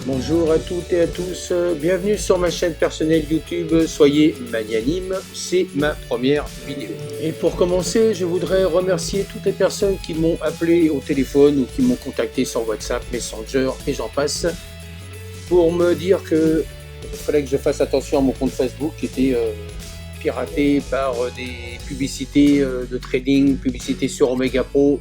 Bonjour à toutes et à tous, bienvenue sur ma chaîne personnelle YouTube, soyez magnanime, c'est ma première vidéo. Et pour commencer, je voudrais remercier toutes les personnes qui m'ont appelé au téléphone ou qui m'ont contacté sur WhatsApp, Messenger et j'en passe, pour me dire que il fallait que je fasse attention à mon compte Facebook qui était piraté par des publicités de trading, publicités sur Omega Pro.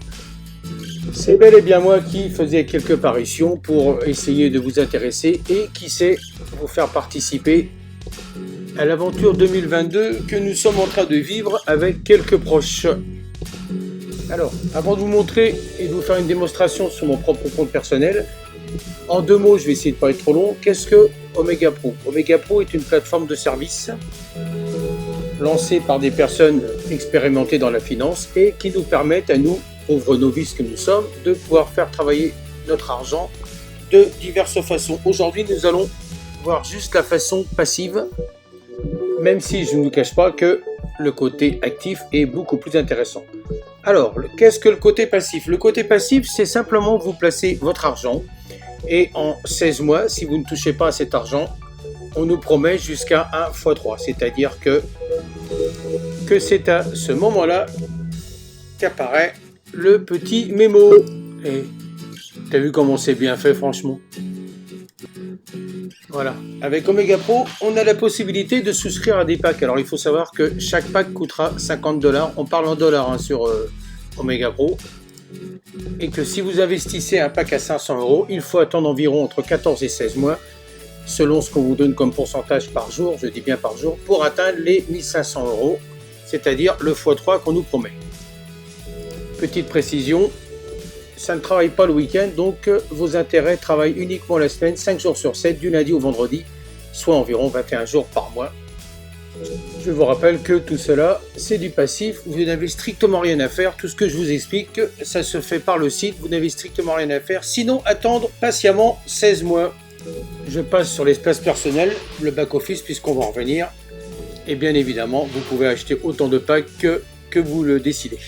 C'est bel et bien moi qui faisais quelques parutions pour essayer de vous intéresser et qui sait vous faire participer à l'aventure 2022 que nous sommes en train de vivre avec quelques proches. Alors, avant de vous montrer et de vous faire une démonstration sur mon propre compte personnel, en deux mots, je vais essayer de ne pas être trop long, qu'est-ce que Omega Pro? Omega Pro est une plateforme de service lancée par des personnes expérimentées dans la finance et qui nous permettent à nous, pauvres novices que nous sommes, de pouvoir faire travailler notre argent de diverses façons. Aujourd'hui, nous allons voir juste la façon passive, même si je ne vous cache pas que le côté actif est beaucoup plus intéressant. Alors, qu'est-ce que le côté passif? Le côté passif, c'est simplement vous placer votre argent et en 16 mois, si vous ne touchez pas à cet argent, on nous promet jusqu'à 1 x 3, c'est-à-dire que c'est à ce moment-là qu'apparaît le petit mémo. Et t'as vu comment c'est bien fait, franchement? Voilà. Avec Omega Pro, on a la possibilité de souscrire à des packs. Alors, il faut savoir que chaque pack coûtera 50 $. On parle en dollars sur Omega Pro. Et que si vous investissez un pack à 500 €, il faut attendre environ entre 14 et 16 mois, selon ce qu'on vous donne comme pourcentage par jour, je dis bien par jour, pour atteindre les 1500 €, c'est-à-dire le x3 qu'on nous promet. Petite précision, ça ne travaille pas le week-end, donc vos intérêts travaillent uniquement la semaine, 5 jours sur 7, du lundi au vendredi, soit environ 21 jours par mois. Je vous rappelle que tout cela, c'est du passif, vous n'avez strictement rien à faire, tout ce que je vous explique, ça se fait par le site, vous n'avez strictement rien à faire, sinon attendre patiemment 16 mois. Je passe sur l'espace personnel, le back-office, puisqu'on va en revenir, et bien évidemment, vous pouvez acheter autant de packs que vous le décidez.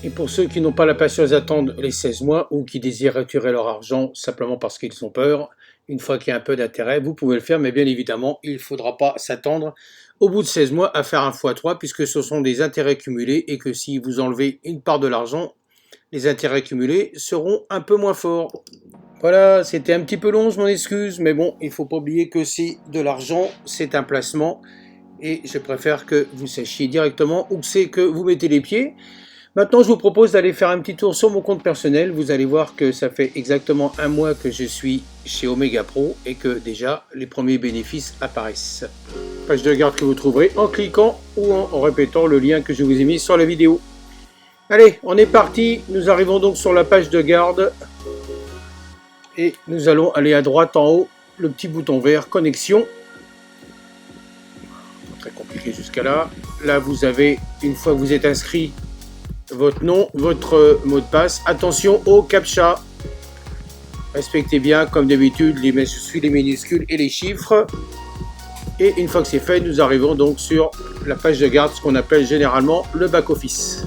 Et pour ceux qui n'ont pas la patience d'attendre les 16 mois ou qui désirent retirer leur argent simplement parce qu'ils ont peur, une fois qu'il y a un peu d'intérêt, vous pouvez le faire, mais bien évidemment, il ne faudra pas s'attendre au bout de 16 mois à faire un x3 puisque ce sont des intérêts cumulés et que si vous enlevez une part de l'argent, les intérêts cumulés seront un peu moins forts. Voilà, c'était un petit peu long, je m'en excuse, mais bon, il ne faut pas oublier que c'est de l'argent, c'est un placement et je préfère que vous sachiez directement où c'est que vous mettez les pieds. Maintenant, je vous propose d'aller faire un petit tour sur mon compte personnel. Vous allez voir que ça fait exactement un mois que je suis chez Omega Pro et que déjà les premiers bénéfices apparaissent. Page de garde que vous trouverez en cliquant ou en répétant le lien que je vous ai mis sur la vidéo. Allez, on est parti. Nous arrivons donc sur la page de garde et nous allons aller à droite en haut, le petit bouton vert connexion. Pas très compliqué jusqu'à là. Là, vous avez, une fois que vous êtes inscrit, votre nom, votre mot de passe. Attention au CAPTCHA. Respectez bien, comme d'habitude, les minuscules et les chiffres. Et une fois que c'est fait, nous arrivons donc sur la page de garde, ce qu'on appelle généralement le back-office.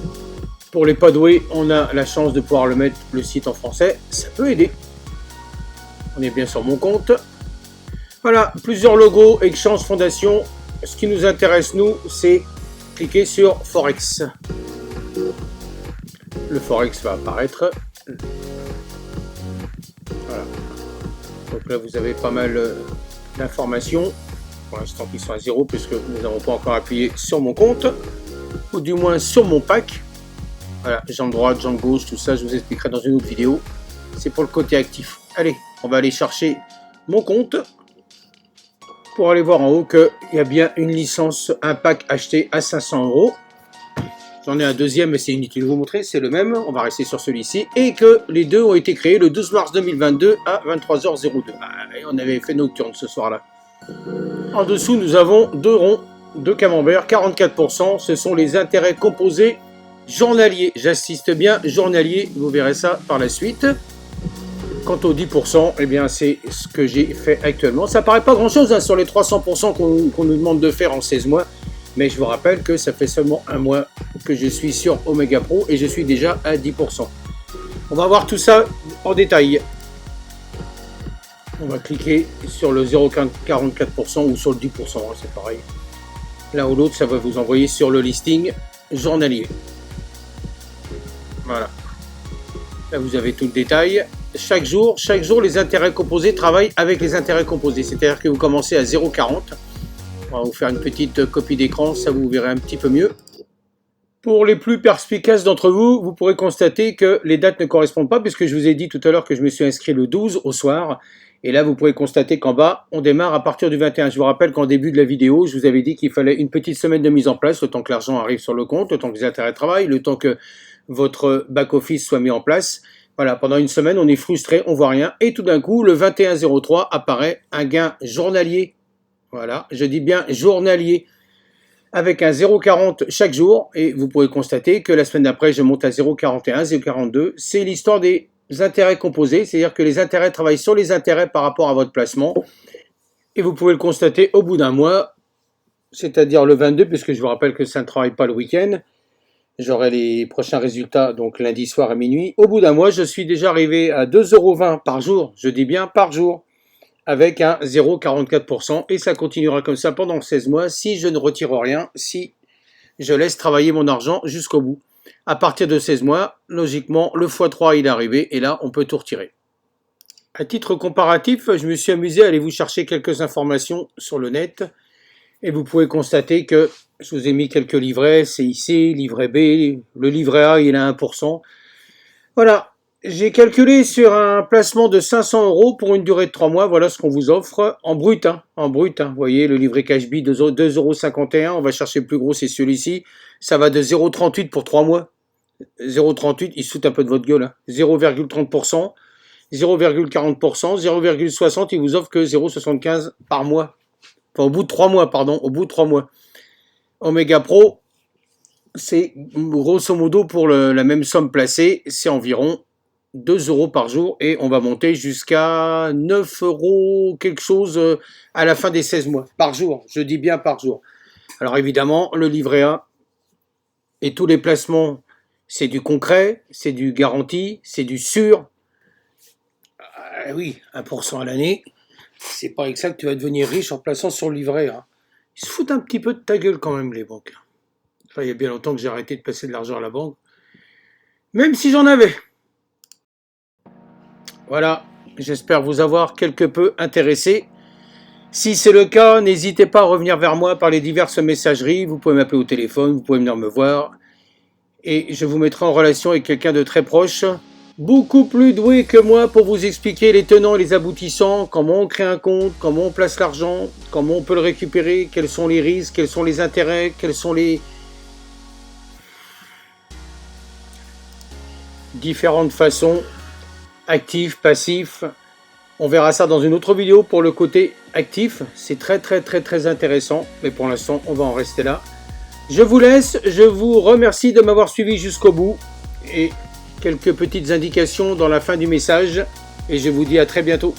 Pour les pas doués, on a la chance de pouvoir le mettre, le site en français. Ça peut aider. On est bien sur mon compte. Voilà, plusieurs logos, Exchange Fondation. Ce qui nous intéresse, nous, c'est cliquer sur Forex. Le Forex va apparaître. Voilà. Donc là, vous avez pas mal d'informations. Pour l'instant, qui sont à 0, puisque nous n'avons pas encore appuyé sur mon compte. Ou du moins sur mon pack. Voilà, jambe droite, jambe gauche, tout ça, je vous expliquerai dans une autre vidéo. C'est pour le côté actif. Allez, on va aller chercher mon compte. Pour aller voir en haut qu'il y a bien une licence, un pack acheté à 500 €. J'en ai un deuxième, mais c'est inutile de vous montrer, c'est le même, on va rester sur celui-ci, et que les deux ont été créés le 12 mars 2022 à 23h02. Et on avait fait nocturne ce soir-là. En dessous, nous avons deux ronds, deux camemberts, 44%, ce sont les intérêts composés journaliers. J'insiste bien, journaliers, vous verrez ça par la suite. Quant aux 10%, eh bien c'est ce que j'ai fait actuellement. Ça paraît pas grand-chose hein, sur les 300% qu'on nous demande de faire en 16 mois. Mais je vous rappelle que ça fait seulement un mois que je suis sur Omega Pro et je suis déjà à 10%. On va voir tout ça en détail. On va cliquer sur le 0,44% ou sur le 10%, hein, c'est pareil. L'un ou l'autre, ça va vous envoyer sur le listing journalier. Voilà. Là, vous avez tout le détail. Chaque jour, les intérêts composés travaillent avec les intérêts composés. C'est-à-dire que vous commencez à 0,40. On va vous faire une petite copie d'écran, ça vous verrez un petit peu mieux. Pour les plus perspicaces d'entre vous, vous pourrez constater que les dates ne correspondent pas, puisque je vous ai dit tout à l'heure que je me suis inscrit le 12 au soir. Et là, vous pourrez constater qu'en bas, on démarre à partir du 21. Je vous rappelle qu'en début de la vidéo, je vous avais dit qu'il fallait une petite semaine de mise en place, le temps que l'argent arrive sur le compte, le temps que les intérêts travaillent, le temps que votre back-office soit mis en place. Voilà, pendant une semaine, on est frustré, on voit rien. Et tout d'un coup, le 21-03 apparaît un gain journalier. Voilà, je dis bien journalier, avec un 0,40 chaque jour. Et vous pourrez constater que la semaine d'après, je monte à 0,41, 0,42. C'est l'histoire des intérêts composés, c'est-à-dire que les intérêts travaillent sur les intérêts par rapport à votre placement. Et vous pouvez le constater au bout d'un mois, c'est-à-dire le 22, puisque je vous rappelle que ça ne travaille pas le week-end. J'aurai les prochains résultats donc lundi soir à minuit. Au bout d'un mois, je suis déjà arrivé à 2,20 € par jour, je dis bien par jour, avec un 0,44%. Et ça continuera comme ça pendant 16 mois si je ne retire rien, si je laisse travailler mon argent jusqu'au bout. À partir de 16 mois, logiquement, le x3 il est arrivé et là, on peut tout retirer. À titre comparatif, je me suis amusé à aller vous chercher quelques informations sur le net et vous pouvez constater que je vous ai mis quelques livrets, CIC, livret B, le livret A il est à 1%. Voilà, j'ai calculé sur un placement de 500 € pour une durée de 3 mois, voilà ce qu'on vous offre en brut. Vous voyez le livret CashBee 2,51 €, on va chercher le plus gros, c'est celui-ci. Ça va de 0,38 pour 3 mois. 0,38, il se fout un peu de votre gueule. 0,30%, 0,40%, 0,60, il vous offre que 0,75 par mois. Enfin, au bout de 3 mois, pardon, au bout de 3 mois. Omega Pro, c'est grosso modo pour la même somme placée, c'est environ 2 € par jour et on va monter jusqu'à 9 € quelque chose à la fin des 16 mois. Par jour, je dis bien par jour. Alors évidemment, le livret A et tous les placements, c'est du concret, c'est du garanti, c'est du sûr. Oui, 1% à l'année, c'est pas exact que tu vas devenir riche en plaçant sur le livret A. Ils se foutent un petit peu de ta gueule quand même, les banques. Enfin, il y a bien longtemps que j'ai arrêté de passer de l'argent à la banque. Même si j'en avais. Voilà, j'espère vous avoir quelque peu intéressé. Si c'est le cas, n'hésitez pas à revenir vers moi par les diverses messageries. Vous pouvez m'appeler au téléphone, vous pouvez venir me voir. Et je vous mettrai en relation avec quelqu'un de très proche, beaucoup plus doué que moi pour vous expliquer les tenants et les aboutissants, comment on crée un compte, comment on place l'argent, comment on peut le récupérer, quels sont les risques, quels sont les intérêts, quels sont les différentes façons, actifs, passifs. On verra ça dans une autre vidéo pour le côté actif. C'est très intéressant, mais pour l'instant, on va en rester là. Je vous laisse, je vous remercie de m'avoir suivi jusqu'au bout et quelques petites indications dans la fin du message et je vous dis à très bientôt.